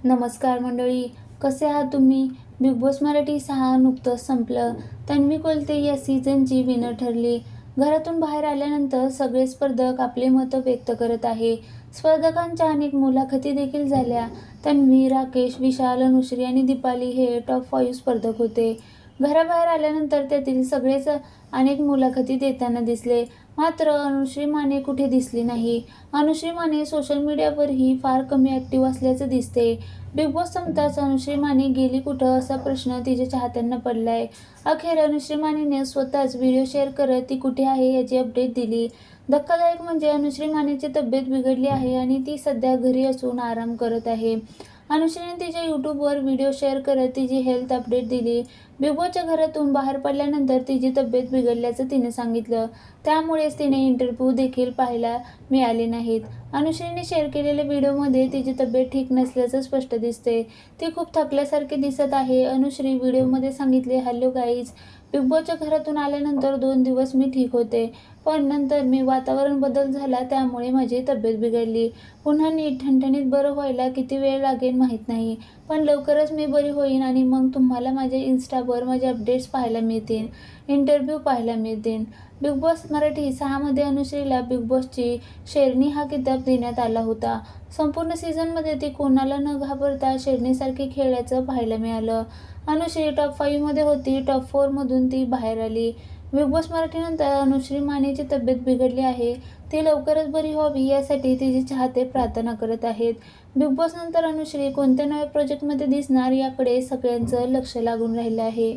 नमस्कार मंडळी, कसे आहात तुम्ही? बिग बॉस मराठी 6 नुकतंच संपलं. तन्वी कोलते या सीझनची विनर ठरली. घरातून बाहेर आल्यानंतर सगळे स्पर्धक आपले मतं व्यक्त करत आहे. स्पर्धकांच्या अनेक मुलाखती देखील झाल्या. तन्वी, राकेश, विशाल, अनुश्री आणि दीपाली हे टॉप 5 स्पर्धक होते. घराबाहेर आल्यानंतर त्यातील सगळेच अनेक मुलाखती देताना दिसले. मात्र अनुश्री माने कुठे दिसली नाही. अनुश्री माने सोशल मीडियावरही फार कमी ॲक्टिव्ह असल्याचं दिसते. बिग बॉस संपताच अनुश्री माने गेली कुठं असा प्रश्न तिच्या चाहत्यांना पडलाय. अखेर अनुश्री मानेने स्वतःच व्हिडिओ शेअर करत ती कुठे आहे याची अपडेट दिली. धक्कादायक म्हणजे अनुश्री मानेची तब्येत बिघडली आहे आणि ती सध्या घरी असून आराम करत आहे. अनुश्रीने तिच्या यूट्यूबवर व्हिडिओ शेअर करत तिची हेल्थ अपडेट दिली. बिग बॉसच्या घरातून बाहेर पडल्यानंतर तिची तब्येत बिघडल्याचं तिने सांगितलं. त्यामुळेच तिने इंटरव्ह्यू देखील पाहायला मिळाले नाहीत. अनुश्रीने शेअर केलेल्या व्हिडिओमध्ये तिची तब्येत ठीक नसल्याचं स्पष्ट दिसते. ती खूप थकल्यासारखे दिसत आहे. अनुश्री व्हिडिओमध्ये सांगितले, हॅलो गाईज, बिग बॉसच्या घरातून आल्यानंतर 2 दिवस मी ठीक होते. पण नंतर वातावरण बदल झाला त्यामुळे माझी तब्येत बिघडली. पुन्हा नीट ठणठणीत बरं व्हायला किती वेळ लागेल माहीत नाही. पण लवकरच मी बरी होईन आणि मग तुम्हाला माझ्या इन्स्टावर माझे अपडेट्स पाहायला मिळतील, इंटरव्ह्यू पाहायला मिळतील. बिग बॉस मराठी 6 मध्ये अनुश्रीला बिग बॉसची शेरनी हा किताब देण्यात आला होता. संपूर्ण सीझनमध्ये ती कोणाला न घाबरता शेरनीसारखी खेळल्याचं पाहायला मिळालं. अनुश्री टॉप 5 मध्ये होती. टॉप 4 मधून ती बाहेर आली. बिग बॉस मराठीनंतर अनुश्री मानेची तब्येत बिघडली आहे. ती लवकरच बरी व्हावी यासाठी तिचे चाहते प्रार्थना करत आहेत. बिग बॉस नंतर अनुश्री कोणत्या नव्या प्रोजेक्टमध्ये दिसणार याकडे सगळ्यांचं लक्ष लागून राहिलं आहे.